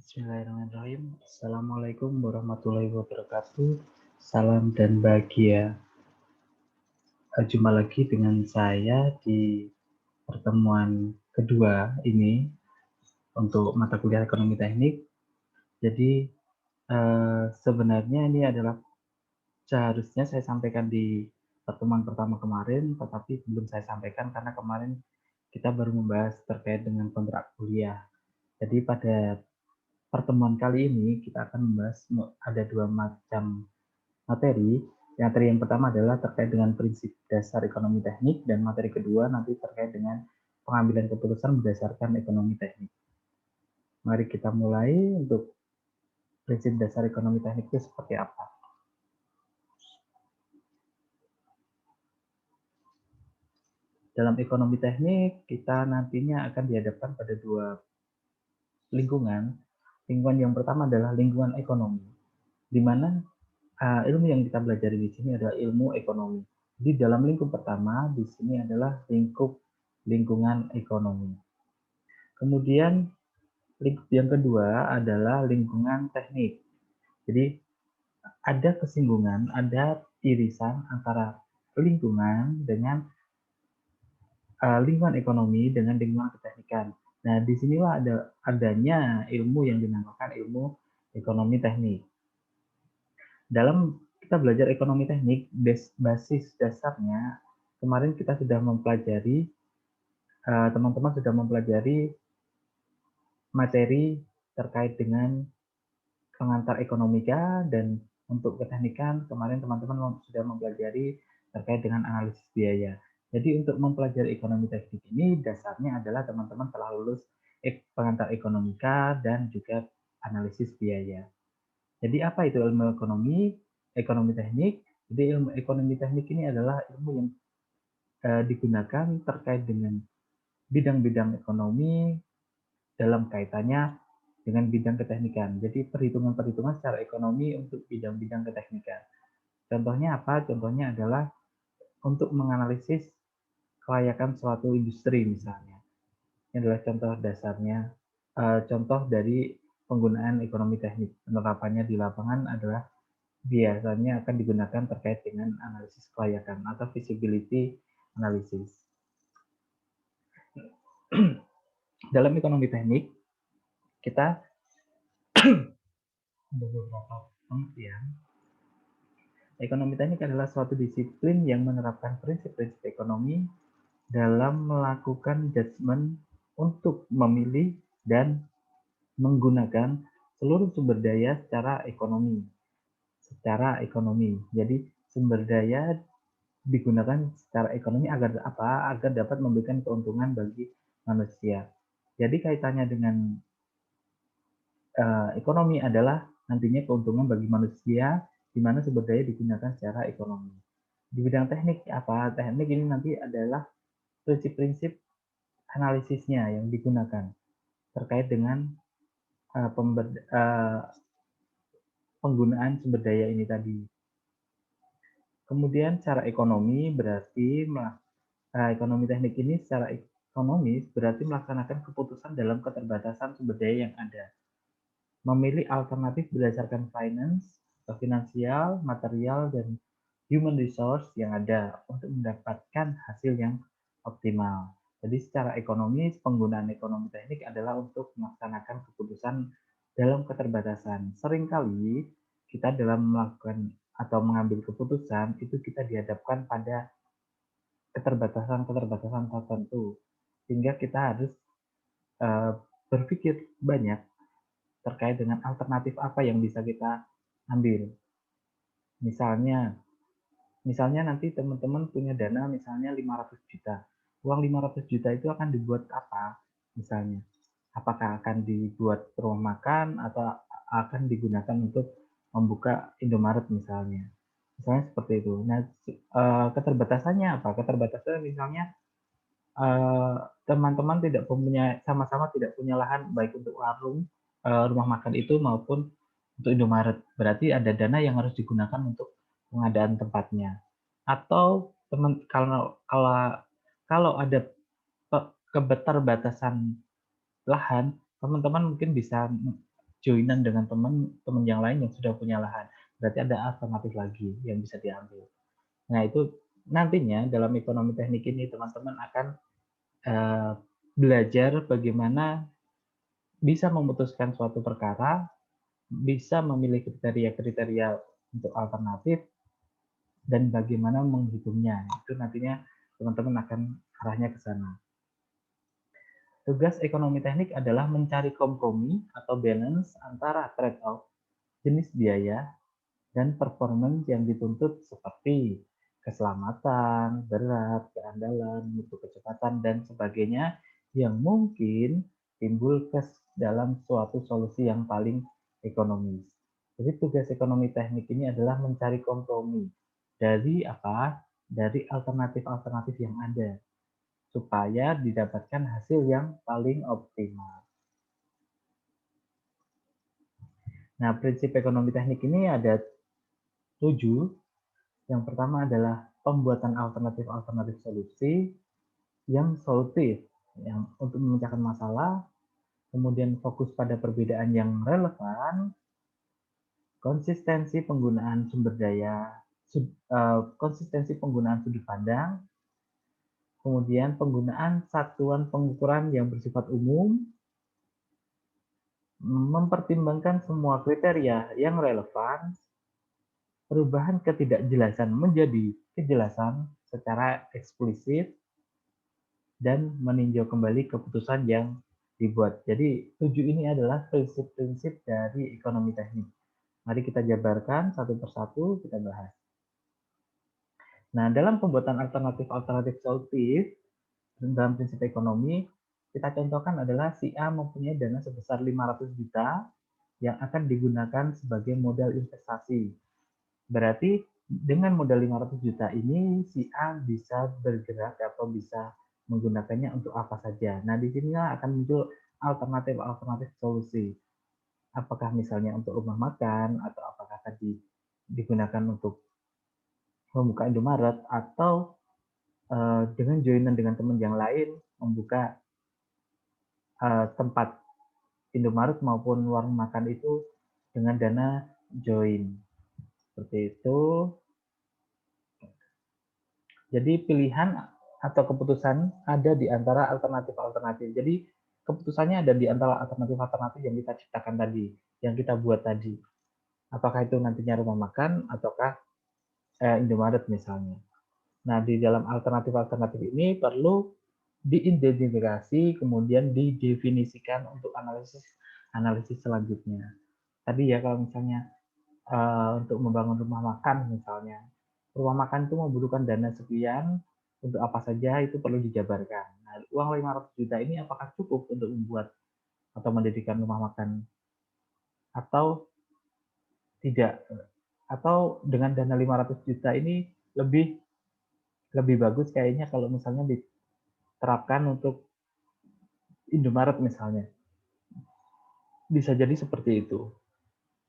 Bismillahirrahmanirrahim. Assalamualaikum warahmatullahi wabarakatuh. Salam dan bahagia. Jumpa lagi dengan saya di pertemuan kedua ini untuk mata kuliah ekonomi teknik. Jadi sebenarnya ini adalah seharusnya saya sampaikan di pertemuan pertama kemarin, tetapi belum saya sampaikan karena kemarin kita baru membahas terkait dengan kontrak kuliah. Jadi pada pertemuan kali ini kita akan membahas ada dua macam materi. Materi yang pertama adalah terkait dengan prinsip dasar ekonomi teknik, dan materi kedua nanti terkait dengan pengambilan keputusan berdasarkan ekonomi teknik. Mari kita mulai. Untuk prinsip dasar ekonomi teknik itu seperti apa? Dalam ekonomi teknik, kita nantinya akan dihadapkan pada dua lingkungan. Lingkungan yang pertama adalah lingkungan ekonomi, di mana ilmu yang kita pelajari di sini adalah ilmu ekonomi. Di dalam lingkup pertama di sini adalah lingkup lingkungan ekonomi. Kemudian lingkup yang kedua adalah lingkungan teknik. Jadi ada kesinggungan, ada irisan antara lingkungan dengan lingkungan ekonomi dengan lingkungan keteknikan. Nah, disinilah adanya ilmu yang dinamakan ilmu ekonomi teknik. Dalam kita belajar ekonomi teknik, basis dasarnya kemarin kita sudah mempelajari, teman-teman sudah mempelajari materi terkait dengan pengantar ekonomika, dan untuk keteknikan kemarin teman-teman sudah mempelajari terkait dengan analisis biaya. Jadi untuk mempelajari ekonomi teknik ini dasarnya adalah teman-teman telah lulus pengantar ekonomika dan juga analisis biaya. Jadi apa itu ilmu ekonomi? Ekonomi teknik. Jadi ilmu ekonomi teknik ini adalah ilmu yang digunakan terkait dengan bidang-bidang ekonomi dalam kaitannya dengan bidang keteknikan. Jadi perhitungan-perhitungan secara ekonomi untuk bidang-bidang keteknikan. Contohnya apa? Contohnya adalah untuk menganalisis kelayakan suatu industri misalnya. Ini adalah contoh dasarnya, contoh dari penggunaan ekonomi teknik. Penerapannya di lapangan adalah biasanya akan digunakan terkait dengan analisis kelayakan atau feasibility analysis. Dalam ekonomi teknik, kita ada beberapa pengertian. Ekonomi teknik adalah suatu disiplin yang menerapkan prinsip-prinsip ekonomi dalam melakukan judgement untuk memilih dan menggunakan seluruh sumber daya secara ekonomi. Jadi sumber daya digunakan secara ekonomi agar apa? Agar dapat memberikan keuntungan bagi manusia. Jadi kaitannya dengan ekonomi adalah nantinya keuntungan bagi manusia, di mana sumber daya digunakan secara ekonomi. Di bidang teknik apa? Teknik ini nanti adalah prinsip-prinsip analisisnya yang digunakan terkait dengan penggunaan sumber daya ini tadi. Kemudian secara ekonomi berarti ekonomi teknik ini secara ekonomis berarti melaksanakan keputusan dalam keterbatasan sumber daya yang ada. Memilih alternatif berdasarkan finance, finansial, material, dan human resource yang ada untuk mendapatkan hasil yang optimal. Jadi secara ekonomis, penggunaan ekonomi teknik adalah untuk melaksanakan keputusan dalam keterbatasan. Seringkali kita dalam melakukan atau mengambil keputusan itu kita dihadapkan pada keterbatasan-keterbatasan tertentu, sehingga kita harus berpikir banyak terkait dengan alternatif apa yang bisa kita ambil. Misalnya nanti teman-teman punya dana misalnya 500 juta. Uang 500 juta itu akan dibuat apa misalnya? Apakah akan dibuat rumah makan atau akan digunakan untuk membuka Indomaret misalnya? Misalnya seperti itu. Nah, keterbatasannya apa? Keterbatasannya misalnya teman-teman sama-sama tidak punya lahan baik untuk warung, rumah makan itu maupun untuk Indomaret. Berarti ada dana yang harus digunakan untuk pengadaan tempatnya. Atau kalau ada keterbatasan lahan, teman-teman mungkin bisa joinan dengan teman yang lain yang sudah punya lahan. Berarti ada alternatif lagi yang bisa diambil. Nah, itu nantinya dalam ekonomi teknik ini teman-teman akan belajar bagaimana bisa memutuskan suatu perkara, bisa memilih kriteria-kriteria untuk alternatif, dan bagaimana menghitungnya. Itu nantinya teman-teman akan arahnya ke sana. Tugas ekonomi teknik adalah mencari kompromi atau balance antara trade-off, jenis biaya, dan performance yang dituntut seperti keselamatan, berat, keandalan, mutu kecepatan, dan sebagainya yang mungkin timbul dalam suatu solusi yang paling ekonomis. Jadi tugas ekonomi teknik ini adalah mencari kompromi dari apa? Dari alternatif-alternatif yang ada supaya didapatkan hasil yang paling optimal. Nah, prinsip ekonomi teknik ini ada 7. Yang pertama adalah pembuatan alternatif-alternatif solusi yang solutif, yang untuk memecahkan masalah, kemudian fokus pada perbedaan yang relevan, konsistensi penggunaan sumber daya, konsistensi penggunaan sudut pandang, kemudian penggunaan satuan pengukuran yang bersifat umum, mempertimbangkan semua kriteria yang relevan, perubahan ketidakjelasan menjadi kejelasan secara eksplisit, dan meninjau kembali keputusan yang dibuat. Jadi 7 ini adalah prinsip-prinsip dari ekonomi teknik. Mari kita jabarkan satu persatu, kita bahas. Nah, dalam pembuatan alternatif-alternatif solutif dalam prinsip ekonomi, kita contohkan adalah si A mempunyai dana sebesar 500 juta yang akan digunakan sebagai modal investasi. Berarti dengan modal 500 juta ini si A bisa bergerak atau bisa menggunakannya untuk apa saja. Nah, di sinilah akan muncul alternatif-alternatif solusi. Apakah misalnya untuk rumah makan atau apakah tadi digunakan untuk membuka Indomaret atau dengan joinan dengan teman yang lain membuka tempat Indomaret maupun warung makan itu dengan dana join. Seperti itu. Jadi pilihan atau keputusan ada di antara alternatif-alternatif. Jadi keputusannya ada di antara alternatif-alternatif yang kita ciptakan tadi, yang kita buat tadi. Apakah itu nantinya rumah makan ataukah Indomaret misalnya. Nah, di dalam alternatif-alternatif ini perlu diidentifikasi, kemudian didefinisikan untuk analisis selanjutnya. Tadi ya kalau misalnya untuk membangun rumah makan misalnya, rumah makan itu membutuhkan dana sekian, untuk apa saja itu perlu dijabarkan. Nah, uang 500 juta ini apakah cukup untuk membuat atau mendirikan rumah makan atau tidak? Atau dengan dana 500 juta ini lebih lebih bagus kayaknya kalau misalnya diterapkan untuk Indomaret misalnya. Bisa jadi seperti itu.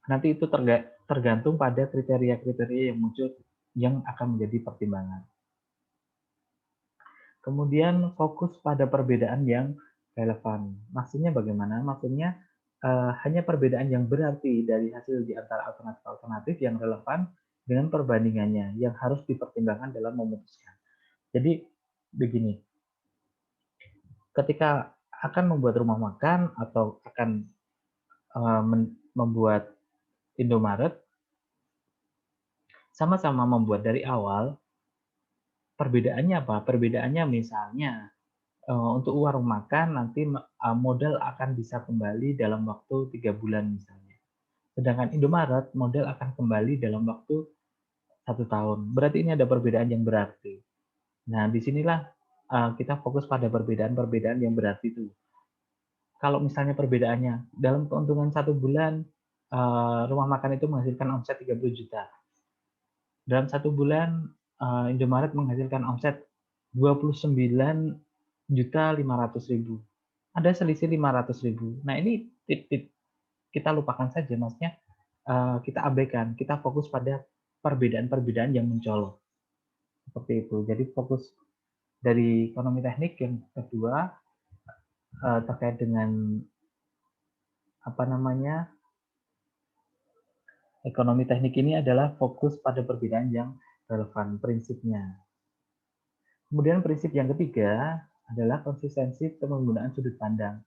Nanti itu tergantung pada kriteria-kriteria yang muncul yang akan menjadi pertimbangan. Kemudian fokus pada perbedaan yang relevan. Maksudnya bagaimana? Maksudnya hanya perbedaan yang berarti dari hasil di antara alternatif-alternatif yang relevan dengan perbandingannya yang harus dipertimbangkan dalam memutuskan. Jadi begini, ketika akan membuat rumah makan atau akan membuat Indomaret, sama-sama membuat dari awal, perbedaannya apa? Perbedaannya misalnya untuk warung makan nanti modal akan bisa kembali dalam waktu 3 bulan misalnya. Sedangkan Indomaret modal akan kembali dalam waktu 1 tahun. Berarti ini ada perbedaan yang berarti. Nah, disinilah kita fokus pada perbedaan-perbedaan yang berarti itu. Kalau misalnya perbedaannya dalam keuntungan 1 bulan rumah makan itu menghasilkan omset 30 juta. Dalam 1 bulan Indomaret menghasilkan omset 29.500.000. Ada selisih 500.000. Nah, ini tip-tip kita lupakan saja, maksudnya kita abaikan, kita fokus pada perbedaan-perbedaan yang mencolok. Seperti itu. Jadi fokus dari ekonomi teknik yang kedua terkait dengan apa namanya? Ekonomi teknik ini adalah fokus pada perbedaan yang relevan prinsipnya. Kemudian prinsip yang ketiga adalah konsistensi penggunaan sudut pandang.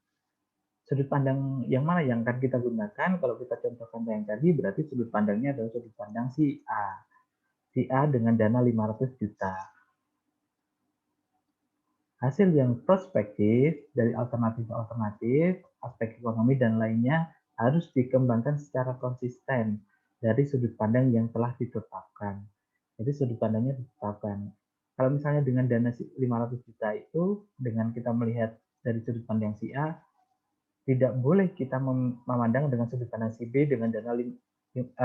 Sudut pandang yang mana yang akan kita gunakan? Kalau kita contohkan yang tadi, berarti sudut pandangnya adalah sudut pandang si A. Si A dengan dana 500 juta. Hasil yang prospektif dari alternatif-alternatif, aspek ekonomi dan lainnya harus dikembangkan secara konsisten dari sudut pandang yang telah ditetapkan. Jadi sudut pandangnya ditetapkan. Kalau misalnya dengan dana 500 juta itu, dengan kita melihat dari sudut pandang si A, tidak boleh kita memandang dengan sudut pandang si B dengan dana 600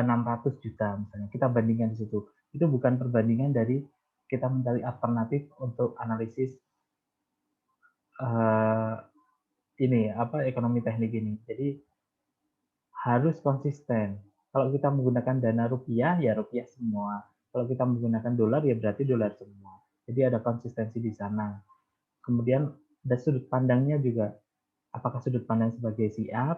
juta misalnya. Kita bandingkan di situ. Itu bukan perbandingan dari kita mencari alternatif untuk analisis ini ekonomi teknik ini. Jadi harus konsisten. Kalau kita menggunakan dana rupiah, ya rupiah semua. Kalau kita menggunakan dolar, ya berarti dolar semua. Jadi ada konsistensi di sana. Kemudian ada sudut pandangnya juga. Apakah sudut pandang sebagai si A,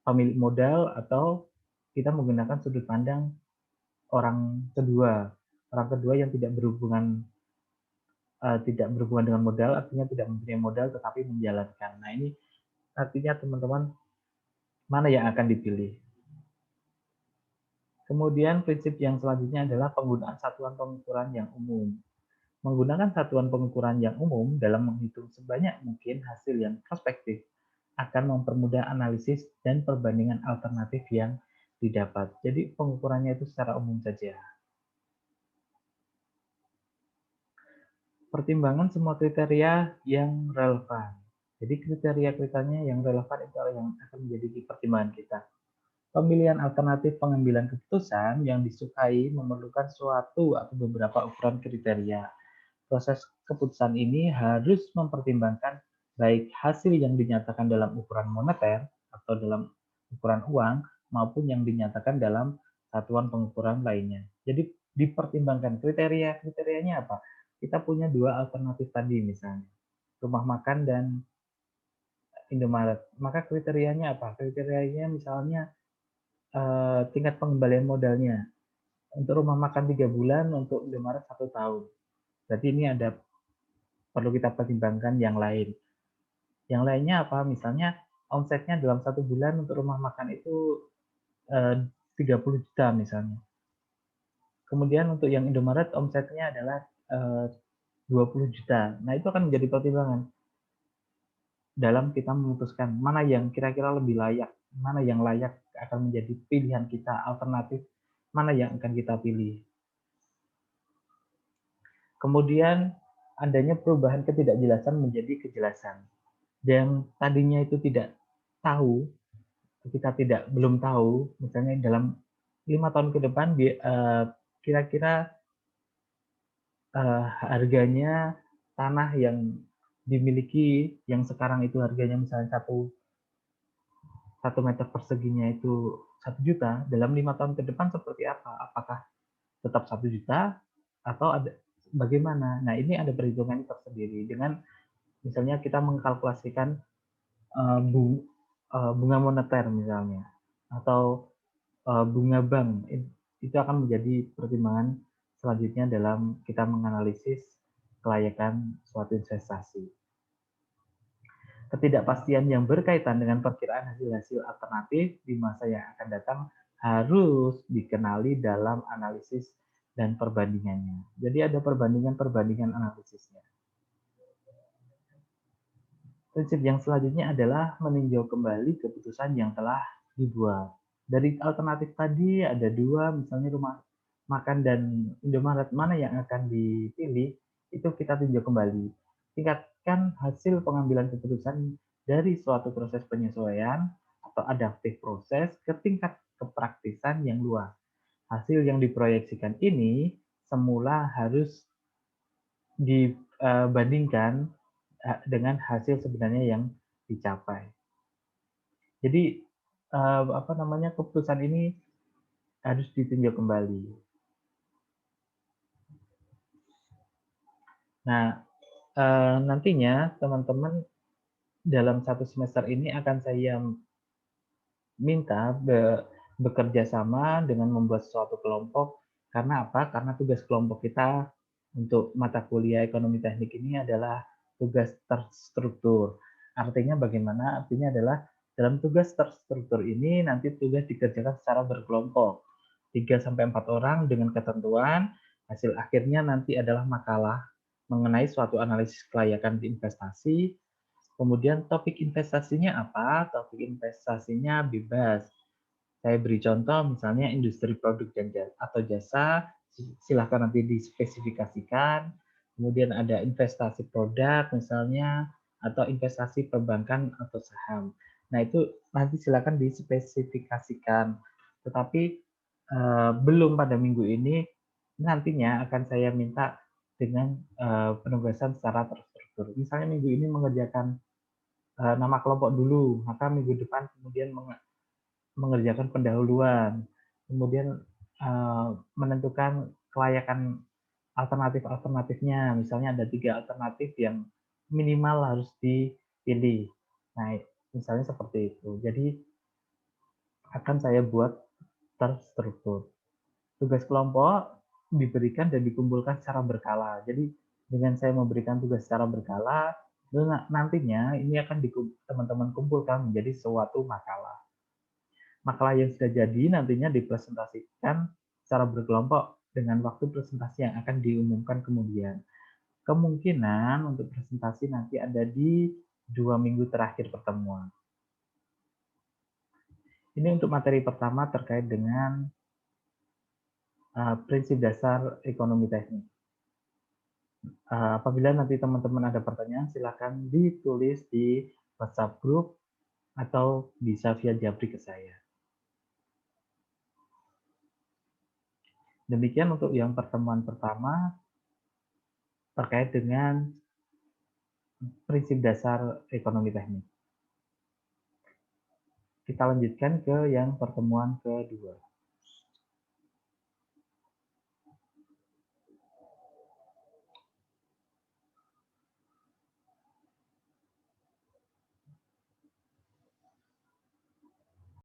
pemilik modal, atau kita menggunakan sudut pandang orang kedua. Orang kedua yang tidak berhubungan dengan modal, artinya tidak mempunyai modal tetapi menjalankan. Nah ini artinya teman-teman mana yang akan dipilih. Kemudian prinsip yang selanjutnya adalah penggunaan satuan pengukuran yang umum. Menggunakan satuan pengukuran yang umum dalam menghitung sebanyak mungkin hasil yang prospektif akan mempermudah analisis dan perbandingan alternatif yang didapat. Jadi pengukurannya itu secara umum saja. Pertimbangan semua kriteria yang relevan. Jadi kriteria-kriterianya yang relevan itu yang akan menjadi pertimbangan kita. Pemilihan alternatif pengambilan keputusan yang disukai memerlukan suatu atau beberapa ukuran kriteria. Proses keputusan ini harus mempertimbangkan baik hasil yang dinyatakan dalam ukuran moneter atau dalam ukuran uang maupun yang dinyatakan dalam satuan pengukuran lainnya. Jadi dipertimbangkan kriterianya apa? Kita punya dua alternatif tadi misalnya, rumah makan dan Indomaret. Maka kriterianya apa? Kriterianya misalnya tingkat pengembalian modalnya. Untuk rumah makan 3 bulan, untuk Indomaret 1 tahun. Berarti ini ada perlu kita pertimbangkan yang lain. Yang lainnya apa? Misalnya omsetnya dalam 1 bulan untuk rumah makan itu 30 juta misalnya. Kemudian untuk yang Indomaret omsetnya adalah 20 juta. Nah itu akan menjadi pertimbangan dalam kita memutuskan mana yang kira-kira lebih layak, mana yang layak akan menjadi pilihan kita, alternatif mana yang akan kita pilih. Kemudian adanya perubahan ketidakjelasan menjadi kejelasan. Yang tadinya itu tidak tahu, kita belum tahu, misalnya dalam 5 tahun ke depan kira-kira harganya tanah yang dimiliki yang sekarang itu harganya misalnya 1 meter perseginya itu 1 juta, dalam 5 tahun ke depan seperti apa? Apakah tetap 1 juta atau ada bagaimana? Nah ini ada perhitungan tersendiri dengan misalnya kita mengkalkulasikan bunga moneter misalnya atau bunga bank, itu akan menjadi pertimbangan selanjutnya dalam kita menganalisis kelayakan suatu investasi. Ketidakpastian yang berkaitan dengan perkiraan hasil-hasil alternatif di masa yang akan datang harus dikenali dalam analisis dan perbandingannya. Jadi ada perbandingan analisisnya. Prinsip yang selanjutnya adalah meninjau kembali keputusan yang telah dibuat. Dari alternatif tadi ada 2, misalnya rumah makan dan Indomaret, mana yang akan dipilih, itu kita tinjau kembali. Tingkatkan hasil pengambilan keputusan dari suatu proses penyesuaian atau adaptif proses ke tingkat kepraktisan yang luas. Hasil yang diproyeksikan ini semula harus dibandingkan dengan hasil sebenarnya yang dicapai. Jadi keputusan ini harus ditinjau kembali. Nah, nantinya teman-teman dalam 1 semester ini akan saya minta bekerja sama dengan membuat suatu kelompok. Karena apa? Karena tugas kelompok kita untuk mata kuliah ekonomi teknik ini adalah tugas terstruktur. Artinya bagaimana? Artinya adalah dalam tugas terstruktur ini nanti tugas dikerjakan secara berkelompok. 3 sampai 4 orang dengan ketentuan hasil akhirnya nanti adalah makalah mengenai suatu analisis kelayakan investasi. Kemudian topik investasinya apa? Topik investasinya bebas. Saya beri contoh misalnya industri produk dan atau jasa, silahkan nanti dispesifikasikan. Kemudian ada investasi produk misalnya, atau investasi perbankan atau saham. Nah itu nanti silakan dispesifikasikan. Tetapi belum pada minggu ini, nantinya akan saya minta dengan penugasan secara terstruktur. Misalnya minggu ini mengerjakan nama kelompok dulu, maka minggu depan kemudian mengerjakan pendahuluan, kemudian menentukan kelayakan alternatif-alternatifnya. Misalnya ada 3 alternatif yang minimal harus dipilih. Nah, misalnya seperti itu. Jadi akan saya buat terstruktur. Tugas kelompok diberikan dan dikumpulkan secara berkala. Jadi dengan saya memberikan tugas secara berkala, nantinya ini akan teman-teman kumpulkan menjadi suatu makalah. Makalah yang sudah jadi nantinya dipresentasikan secara berkelompok dengan waktu presentasi yang akan diumumkan kemudian. Kemungkinan untuk presentasi nanti ada di 2 minggu terakhir pertemuan. Ini untuk materi pertama terkait dengan prinsip dasar ekonomi teknik. Apabila nanti teman-teman ada pertanyaan, silakan ditulis di WhatsApp group atau bisa via japri ke saya. Demikian untuk yang pertemuan pertama terkait dengan prinsip dasar ekonomi teknik. Kita lanjutkan ke yang pertemuan kedua.